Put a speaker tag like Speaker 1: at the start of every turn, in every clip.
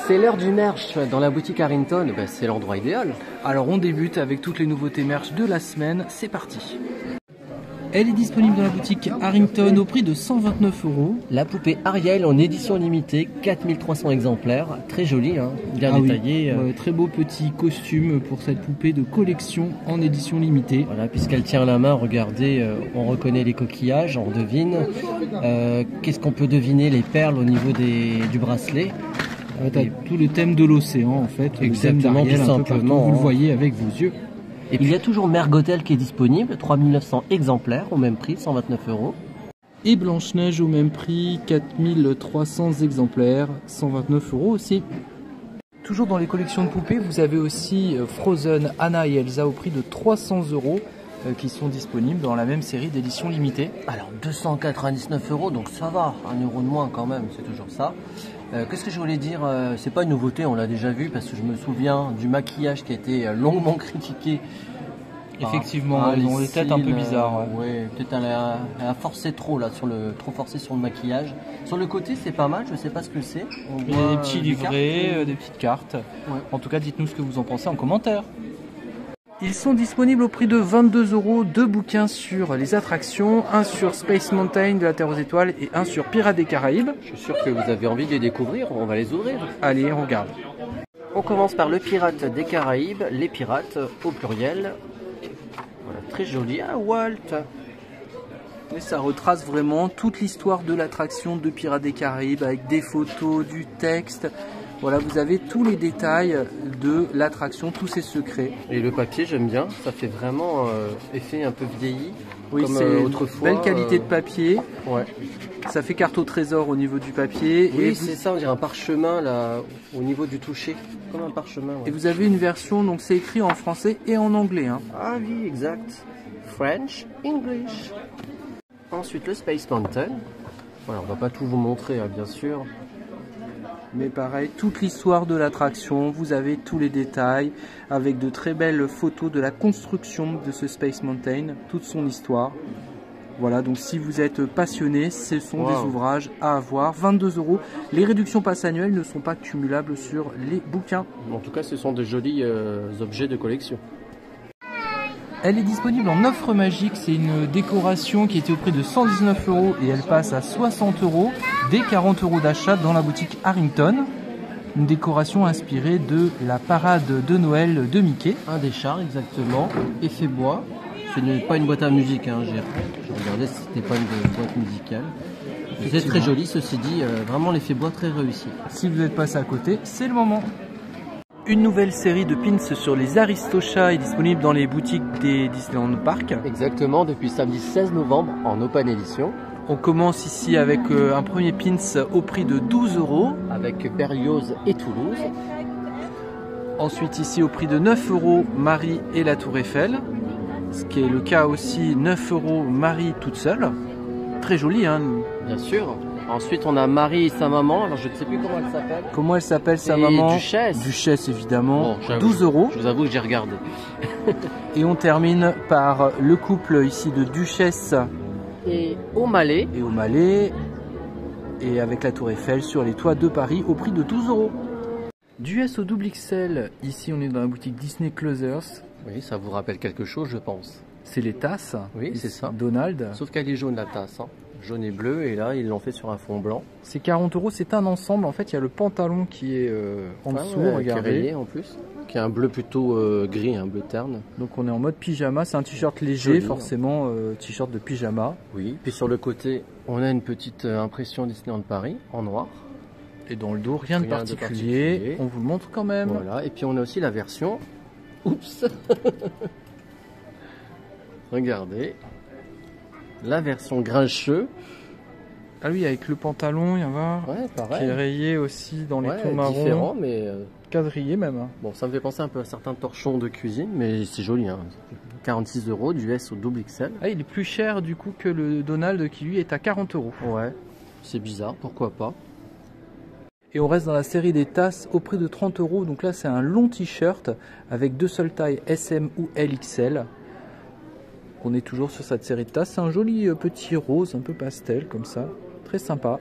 Speaker 1: C'est l'heure du merch dans la boutique Harrington, c'est l'endroit idéal.
Speaker 2: Alors on débute avec toutes les nouveautés merch de la semaine, c'est parti. Elle est disponible dans la boutique Harrington au prix de 129 €.
Speaker 1: La poupée Ariel en édition limitée, 4300 exemplaires, très jolie, hein, bien détaillée.
Speaker 2: Oui. Très beau petit costume pour cette poupée de collection en édition limitée.
Speaker 1: Voilà, puisqu'elle tient la main, regardez, on reconnaît les coquillages, on devine. Qu'est-ce qu'on peut deviner? Les perles au niveau du bracelet.
Speaker 2: Tout le thème de l'océan en fait.
Speaker 1: Exactement, tout simplement.
Speaker 2: Vous le voyez avec vos yeux.
Speaker 1: Et puis il y a toujours Mergotel qui est disponible, 3900 exemplaires au même prix, 129 €.
Speaker 2: Et Blanche-Neige au même prix, 4300 exemplaires, 129 € aussi. Toujours dans les collections de poupées, vous avez aussi Frozen, Anna et Elsa au prix de 300 € qui sont disponibles dans la même série d'édition limitée.
Speaker 1: Alors 299 €, donc ça va, 1 € de moins quand même, c'est toujours ça. Qu'est-ce que je voulais dire? C'est pas une nouveauté, on l'a déjà vu parce que je me souviens du maquillage qui a été longuement critiqué.
Speaker 2: Effectivement, ils ont des têtes un peu bizarres.
Speaker 1: Oui, peut-être elle a forcé trop là, trop forcé sur le maquillage. Sur le côté, c'est pas mal, je sais pas ce que c'est.
Speaker 2: Il y a des petits livrets, des petites cartes.
Speaker 1: Ouais.
Speaker 2: En tout cas, dites-nous ce que vous en pensez en commentaire. Ils sont disponibles au prix de 22 €, 2 bouquins sur les attractions, un sur Space Mountain de la Terre aux Étoiles et un sur Pirates des Caraïbes.
Speaker 1: Je suis sûr que vous avez envie de les découvrir, on va les ouvrir.
Speaker 2: Allez, on regarde.
Speaker 1: On commence par le Pirate des Caraïbes, les pirates au pluriel. Voilà, très joli, ah, Walt.
Speaker 2: Et ça retrace vraiment toute l'histoire de l'attraction de Pirates des Caraïbes avec des photos, du texte. Voilà, vous avez tous les détails de l'attraction, tous ses secrets.
Speaker 1: Et le papier, j'aime bien, ça fait vraiment effet un peu vieilli.
Speaker 2: Oui, c'est autrefois. Belle qualité de papier.
Speaker 1: Ouais.
Speaker 2: Ça fait carte au trésor au niveau du papier.
Speaker 1: Oui, c'est ça, on dirait un parchemin là, au niveau du toucher. Comme un parchemin. Ouais.
Speaker 2: Et vous avez une version, donc c'est écrit en français et en anglais. Hein.
Speaker 1: Ah oui, exact. French, English. Ensuite, le Space Mountain. Voilà, on va pas tout vous montrer, hein, bien sûr.
Speaker 2: Mais pareil, toute l'histoire de l'attraction, vous avez tous les détails avec de très belles photos de la construction de ce Space Mountain, toute son histoire. Voilà, donc si vous êtes passionné, ce sont des ouvrages à avoir. 22 €. Les réductions passes annuelles ne sont pas cumulables sur les bouquins.
Speaker 1: En tout cas, ce sont de jolis objets de collection.
Speaker 2: Elle est disponible en offre magique, c'est une décoration qui était au prix de 119 € et elle passe à 60 € dès 40 € d'achat dans la boutique Harrington. Une décoration inspirée de la parade de Noël de Mickey.
Speaker 1: Un des chars exactement, effet bois. Ce n'est pas une boîte à musique, hein. J'ai regardé si c'était pas une boîte musicale. C'est très joli, ceci dit, vraiment l'effet bois très réussi.
Speaker 2: Si vous êtes passé à côté, c'est le moment. Une nouvelle série de pins sur les Aristochats est disponible dans les boutiques des Disneyland Park.
Speaker 1: Exactement, depuis samedi 16 novembre en Open Edition.
Speaker 2: On commence ici avec un premier pins au prix de 12 €.
Speaker 1: Avec Berlioz et Toulouse.
Speaker 2: Ensuite ici au prix de 9 € Marie et la Tour Eiffel. Ce qui est le cas aussi, 9 € Marie toute seule. Très jolie, hein.
Speaker 1: Bien sûr. Ensuite, on a Marie et sa maman. Alors, je ne sais plus comment elle s'appelle.
Speaker 2: Comment elle s'appelle sa maman?
Speaker 1: Duchesse.
Speaker 2: Duchesse, évidemment.
Speaker 1: Bon,
Speaker 2: 12 €.
Speaker 1: Je vous avoue que j'ai regardé.
Speaker 2: Et on termine par le couple ici de Duchesse
Speaker 1: et O'Malley.
Speaker 2: Et avec la Tour Eiffel sur les toits de Paris au prix de 12 €. Du S au double XL. Ici, on est dans la boutique Disney Closers.
Speaker 1: Oui, ça vous rappelle quelque chose, je pense.
Speaker 2: C'est les tasses.
Speaker 1: Oui, c'est ça.
Speaker 2: Donald.
Speaker 1: Sauf qu'elle est jaune, la tasse. Hein. Jaune et bleu, et là, ils l'ont fait sur un fond blanc.
Speaker 2: C'est 40 €, c'est un ensemble. En fait, il y a le pantalon qui est en dessous, regardez.
Speaker 1: Qui est rayé en plus. Qui est un bleu plutôt gris, un bleu terne.
Speaker 2: Donc, on est en mode pyjama. C'est un t-shirt léger,
Speaker 1: joli,
Speaker 2: forcément, t-shirt de pyjama.
Speaker 1: Oui, puis sur le côté, on a une petite impression Disneyland Paris, en noir.
Speaker 2: Et dans le dos, rien de particulier. On vous le montre quand même.
Speaker 1: Voilà, et puis on a aussi la version... Oups. Regardez. La version grincheux.
Speaker 2: Ah oui, avec le pantalon, il y en a
Speaker 1: pareil.
Speaker 2: Qui est rayé aussi dans les tons marrons.
Speaker 1: Différent, mais...
Speaker 2: quadrillé même.
Speaker 1: Bon, ça me fait penser un peu à certains torchons de cuisine, mais c'est joli. Hein. 46 €, du S au double XL.
Speaker 2: Ah, il est plus cher du coup que le Donald qui lui est à 40 €.
Speaker 1: Ouais, c'est bizarre, pourquoi pas.
Speaker 2: Et on reste dans la série des tasses au prix de 30 €. Donc là, c'est un long t-shirt avec deux seules tailles SM ou LXL. On est toujours sur cette série de tasses. C'est un joli petit rose, un peu pastel comme ça. Très sympa.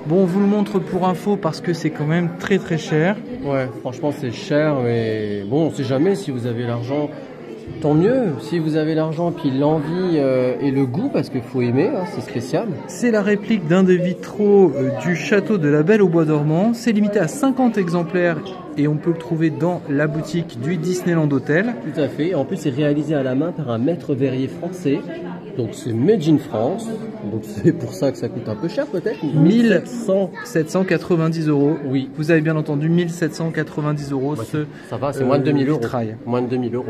Speaker 2: Bon, on vous le montre pour info parce que c'est quand même très très cher.
Speaker 1: Ouais, franchement c'est cher, mais bon, on sait jamais si vous avez l'argent, tant mieux. Si vous avez l'argent, puis l'envie et le goût, parce qu'il faut aimer, hein, c'est spécial.
Speaker 2: C'est la réplique d'un des vitraux du château de la Belle au Bois dormant. C'est limité à 50 exemplaires et on peut le trouver dans la boutique du Disneyland Hotel.
Speaker 1: Tout à fait. En plus, c'est réalisé à la main par un maître verrier français. Donc c'est made in France. Donc c'est pour ça que ça coûte un peu cher peut-être.
Speaker 2: 1790 €.
Speaker 1: Oui.
Speaker 2: Vous avez bien entendu, 1790 €.
Speaker 1: Ouais, ça va, c'est moins de 2000 €.
Speaker 2: vitrail.
Speaker 1: Moins de 2000 €.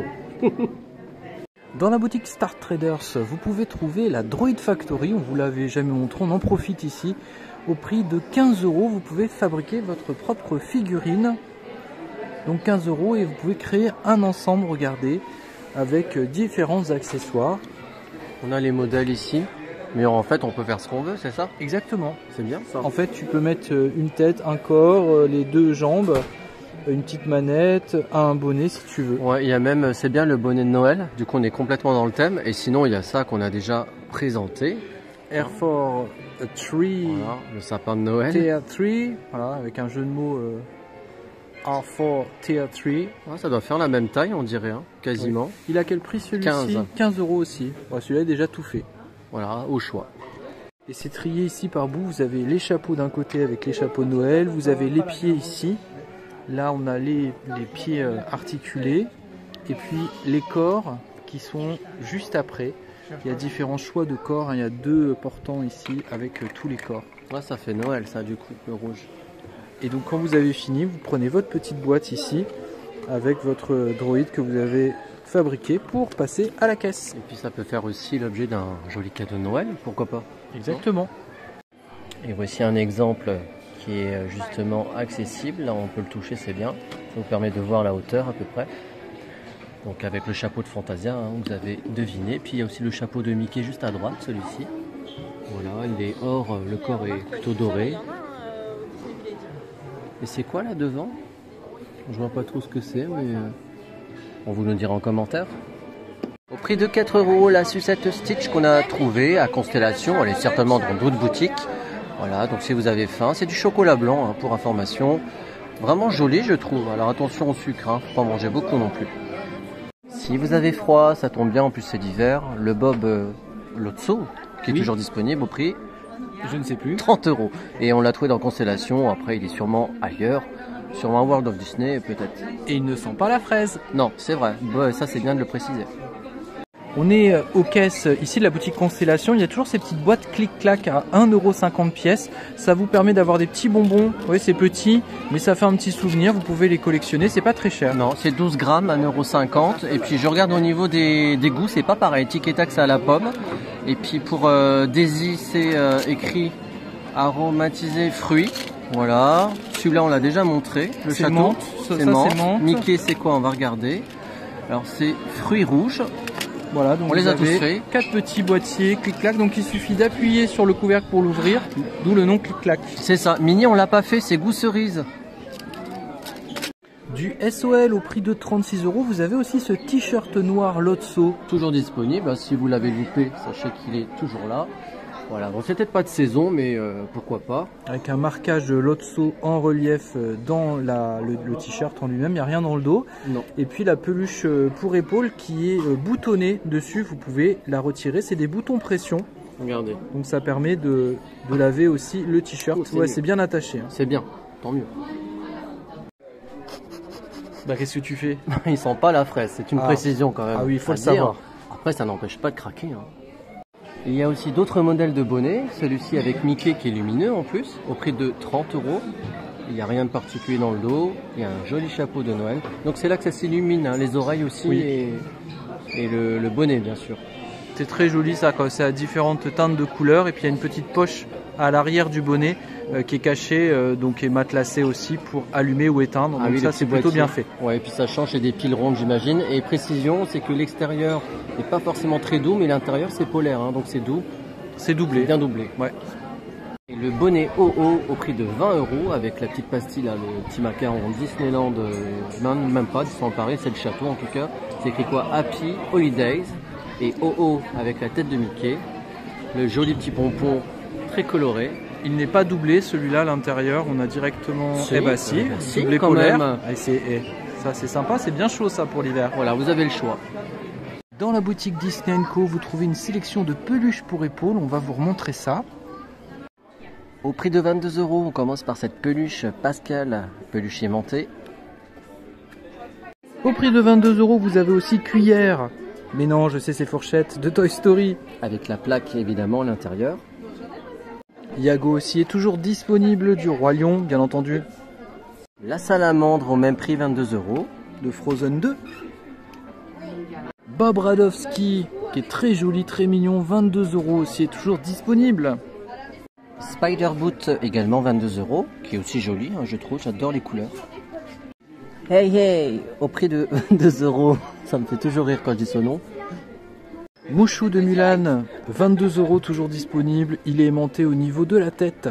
Speaker 2: Dans la boutique Star Traders, vous pouvez trouver la Droid Factory. On vous l'avait jamais montré, on en profite ici. Au prix de 15 €, vous pouvez fabriquer votre propre figurine. Donc 15 € et vous pouvez créer un ensemble, regardez, avec différents accessoires.
Speaker 1: On a les modèles ici, mais en fait on peut faire ce qu'on veut, c'est ça?
Speaker 2: Exactement.
Speaker 1: C'est bien ça.
Speaker 2: En fait, tu peux mettre une tête, un corps, les deux jambes, une petite manette, un bonnet si tu veux.
Speaker 1: Ouais, il y a même, c'est bien le bonnet de Noël, du coup on est complètement dans le thème, et sinon il y a ça qu'on a déjà présenté.
Speaker 2: Air for a Tree,
Speaker 1: Voilà, le sapin de Noël.
Speaker 2: Tier 3, voilà, avec un jeu de mots R4 Tier 3.
Speaker 1: Ouais, ça doit faire la même taille, on dirait, hein, quasiment.
Speaker 2: Oui. Il a quel prix celui-ci?
Speaker 1: 15.
Speaker 2: 15 € aussi. Ouais, celui-là est déjà tout fait.
Speaker 1: Voilà, au choix.
Speaker 2: Et c'est trié ici par bout. Vous avez les chapeaux d'un côté avec les chapeaux de Noël. Vous avez les pieds ici. Là, on a les pieds articulés. Et puis les corps qui sont juste après. Il y a différents choix de corps. Il y a 2 portants ici avec tous les corps.
Speaker 1: Ouais, ça fait Noël, ça, du coup, le rouge.
Speaker 2: Et donc, quand vous avez fini, vous prenez votre petite boîte ici avec votre droïde que vous avez fabriqué pour passer à la caisse.
Speaker 1: Et puis ça peut faire aussi l'objet d'un joli cadeau de Noël, pourquoi pas.
Speaker 2: Exactement.
Speaker 1: Et voici un exemple qui est justement accessible. Là, on peut le toucher, c'est bien. Ça vous permet de voir la hauteur à peu près. Donc avec le chapeau de Fantasia, hein, vous avez deviné. Puis il y a aussi le chapeau de Mickey juste à droite, celui-ci. Voilà, il est or, le corps est plutôt doré. Et c'est quoi là devant? Je vois pas trop ce que c'est, mais on vous le dira en commentaire. Au prix de 4 €, la sucette Stitch qu'on a trouvée à Constellation, elle est certainement dans d'autres boutiques. Voilà, donc si vous avez faim, c'est du chocolat blanc, hein, pour information. Vraiment joli, je trouve. Alors attention au sucre, hein, faut pas manger beaucoup non plus. Si vous avez froid, ça tombe bien, en plus c'est l'hiver, le Bob Lotso, qui est toujours disponible au prix,
Speaker 2: Je ne sais plus.
Speaker 1: 30 €. Et on l'a trouvé dans Constellation, après il est sûrement ailleurs, sûrement World of Disney peut-être.
Speaker 2: Et il ne sent pas la fraise.
Speaker 1: Non, c'est vrai, bah, ça c'est bien de le préciser.
Speaker 2: On est aux caisses ici de la boutique Constellation. Il y a toujours ces petites boîtes clic-clac à 1,50 € pièce. Ça vous permet d'avoir des petits bonbons. Oui, c'est petit, mais ça fait un petit souvenir. Vous pouvez les collectionner. C'est pas très cher.
Speaker 1: Non, c'est 12 grammes, 1,50 €. Et puis je regarde au niveau des goûts, c'est pas pareil. Tic et tac, c'est à la pomme. Et puis pour Daisy, c'est écrit aromatisé fruits. Voilà. Celui-là, on l'a déjà montré. Le
Speaker 2: C'est
Speaker 1: château,
Speaker 2: menthe.
Speaker 1: c'est
Speaker 2: Ça,
Speaker 1: menthe.
Speaker 2: c'est menthe.
Speaker 1: Mickey, c'est quoi? On va regarder. Alors c'est fruits rouges.
Speaker 2: Voilà, donc
Speaker 1: On les
Speaker 2: vous
Speaker 1: a tous
Speaker 2: avez
Speaker 1: faits.
Speaker 2: 4 petits boîtiers clic-clac. Donc il suffit d'appuyer sur le couvercle pour l'ouvrir. D'où le nom clic-clac.
Speaker 1: C'est ça. Mini, on l'a pas fait, c'est goût cerise.
Speaker 2: Du SOL au prix de 36 €. Vous avez aussi ce t-shirt noir Lotso.
Speaker 1: Toujours disponible. Si vous l'avez loupé, sachez qu'il est toujours là. Voilà. Bon, c'est peut-être pas de saison, mais pourquoi pas.
Speaker 2: Avec un marquage Lotso en relief dans le t-shirt en lui-même. Il n'y a rien dans le dos.
Speaker 1: Non.
Speaker 2: Et puis la peluche pour épaules qui est boutonnée dessus. Vous pouvez la retirer. C'est des boutons pression.
Speaker 1: Regardez.
Speaker 2: Donc ça permet de laver aussi le t-shirt.
Speaker 1: Oh,
Speaker 2: Ouais, c'est bien attaché. Hein.
Speaker 1: C'est bien. Tant mieux.
Speaker 2: Bah qu'est-ce que tu fais?
Speaker 1: Il sent pas la fraise. C'est une précision quand même.
Speaker 2: Ah oui, il faut
Speaker 1: à
Speaker 2: le savoir.
Speaker 1: dire. Après, ça n'empêche pas de craquer. Hein. Il y a aussi d'autres modèles de bonnets. Celui-ci avec Mickey qui est lumineux en plus, au prix de 30 €. Il n'y a rien de particulier dans le dos. Il y a un joli chapeau de Noël. Donc c'est là que ça s'illumine, hein, les oreilles aussi et le bonnet bien sûr.
Speaker 2: C'est très joli ça, c'est à différentes teintes de couleurs. Et puis il y a une petite poche à l'arrière du bonnet qui est cachée, donc qui est matelassée aussi pour allumer ou éteindre. Donc ça c'est plutôt bien fait.
Speaker 1: Ouais, et puis ça change, c'est des piles rondes j'imagine. Et précision, c'est que l'extérieur n'est pas forcément très doux, mais l'intérieur c'est polaire, hein, donc c'est doux.
Speaker 2: C'est doublé.
Speaker 1: Bien doublé.
Speaker 2: Ouais.
Speaker 1: Et le bonnet OO au prix de 20 € avec la petite pastille, là, le petit macaron Disneyland, même pas, Disneyland Paris, c'est le château en tout cas. C'est écrit quoi? Happy Holidays. Et OO avec la tête de Mickey. Le joli petit pompon très coloré.
Speaker 2: il n'est pas doublé, celui-là à l'intérieur, on a directement doublé
Speaker 1: quand
Speaker 2: polaire.
Speaker 1: même.
Speaker 2: Et ça c'est sympa, c'est bien chaud ça pour l'hiver.
Speaker 1: Voilà, vous avez le choix.
Speaker 2: Dans la boutique Disney & Co, vous trouvez une sélection de peluches pour épaules, on va vous remontrer ça.
Speaker 1: Au prix de 22 €, on commence par cette peluche Pascal, peluche aimantée.
Speaker 2: Au prix de 22 €, vous avez aussi Cuillère. Mais non, je sais, c'est Fourchette de Toy Story.
Speaker 1: Avec la plaque évidemment à l'intérieur.
Speaker 2: Yago aussi est toujours disponible du Roi Lion, bien entendu.
Speaker 1: La salamandre au même prix, 22 €.
Speaker 2: De Frozen 2. Bob Radowski, qui est très joli, très mignon, 22 € aussi, est toujours disponible.
Speaker 1: Spider Boot également 22 €, qui est aussi joli, hein, je trouve, j'adore les couleurs. Hey hey, au prix de 22 €, ça me fait toujours rire quand je dis ce nom.
Speaker 2: Mouchou de Mulan, 22 € toujours disponible, il est aimanté au niveau de la tête.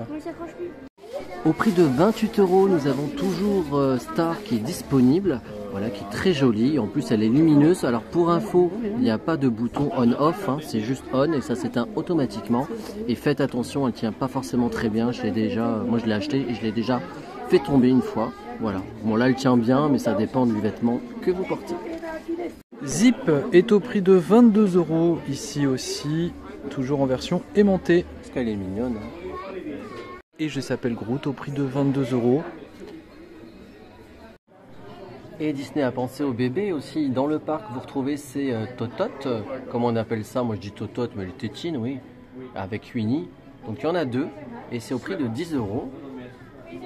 Speaker 1: Au prix de 28 €, nous avons toujours Star qui est disponible, voilà, qui est très jolie. En plus, elle est lumineuse. Alors pour info, il n'y a pas de bouton on/off, hein, c'est juste on et ça s'éteint automatiquement. Et faites attention, elle tient pas forcément très bien. Moi je l'ai acheté et je l'ai déjà fait tomber une fois. Voilà. Bon là, elle tient bien, mais ça dépend du vêtement que vous portez.
Speaker 2: Zip est au prix de 22 € ici aussi, toujours en version aimantée.
Speaker 1: Parce qu'elle est mignonne. Hein.
Speaker 2: Et je s'appelle Groot au prix de 22 €.
Speaker 1: Et Disney a pensé aux bébés aussi. Dans le parc, vous retrouvez ces tototes. Comment on appelle ça? Moi je dis tototes, mais les tétines, oui. Avec Winnie. Donc il y en a deux. Et c'est au prix de 10 €.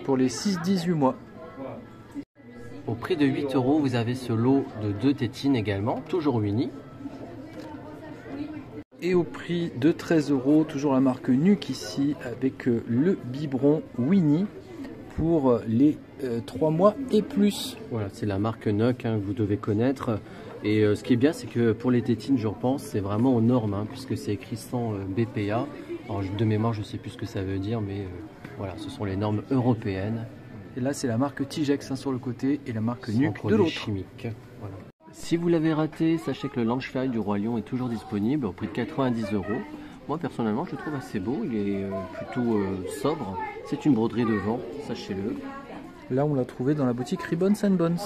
Speaker 2: Pour les 6-18 mois.
Speaker 1: Au prix de 8 €, vous avez ce lot de 2 tétines également. Toujours Winnie.
Speaker 2: Et au prix de 13 €, toujours la marque Nuke ici, avec le biberon Winnie pour les 3 mois et plus.
Speaker 1: Voilà, c'est la marque Nuke hein, que vous devez connaître. Et ce qui est bien, c'est que pour les tétines, je repense, c'est vraiment aux normes, hein, puisque c'est écrit sans BPA. Alors, de mémoire, je ne sais plus ce que ça veut dire, mais voilà, ce sont les normes européennes.
Speaker 2: Et là, c'est la marque Tigex hein, sur le côté et la marque Nuke de l'autre.
Speaker 1: Chimique. Voilà. Si vous l'avez raté, sachez que le Launchfly du Roi Lion est toujours disponible au prix de 90 €. Moi, personnellement, je le trouve assez beau. Il est plutôt sobre. C'est une broderie devant, sachez-le.
Speaker 2: Là, on l'a trouvé dans la boutique Ribbons & Bones.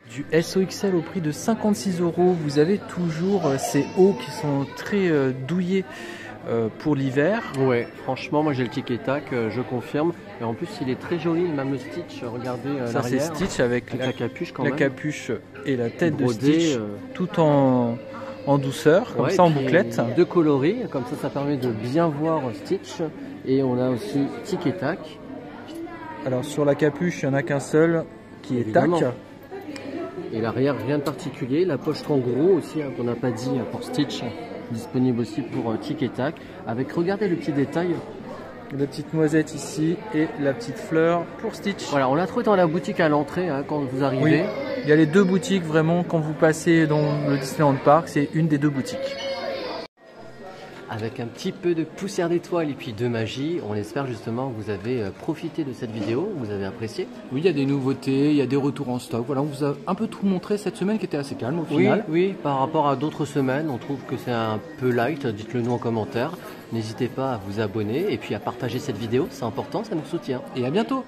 Speaker 2: Du SOXL au prix de 56 €. Vous avez toujours ces hauts qui sont très douillés pour l'hiver.
Speaker 1: Ouais, franchement, moi j'ai le tic et tac, je confirme. Et en plus, il est très joli, même le Stitch. Regardez
Speaker 2: ça, c'est Stitch avec
Speaker 1: la capuche quand même.
Speaker 2: La capuche et la tête
Speaker 1: brodée,
Speaker 2: de Stitch, tout en douceur, comme ça en bouclette.
Speaker 1: Deux coloris, comme ça permet de bien voir Stitch. Et on a aussi tic et tac.
Speaker 2: Alors sur la capuche, il n'y en a qu'un seul qui est
Speaker 1: évidemment.
Speaker 2: tac.
Speaker 1: Et l'arrière, rien de particulier. La poche kangourou aussi, hein, qu'on n'a pas dit pour Stitch. Disponible aussi pour tic et tac. Avec, regardez le petit détail.
Speaker 2: La petite noisette ici et la petite fleur pour Stitch.
Speaker 1: Voilà, on l'a trouvé dans la boutique à l'entrée hein, quand vous arrivez.
Speaker 2: Oui, il y a les deux boutiques vraiment. Quand vous passez dans le Disneyland Park, c'est une des deux boutiques.
Speaker 1: Avec un petit peu de poussière d'étoiles et puis de magie, on espère justement que vous avez profité de cette vidéo, que vous avez apprécié.
Speaker 2: Oui, il y a des nouveautés, il y a des retours en stock. Voilà, on vous a un peu tout montré cette semaine qui était assez calme au final.
Speaker 1: Oui, par rapport à d'autres semaines, on trouve que c'est un peu light. Dites-le nous en commentaire. N'hésitez pas à vous abonner et puis à partager cette vidéo, c'est important, ça nous soutient.
Speaker 2: Et à bientôt!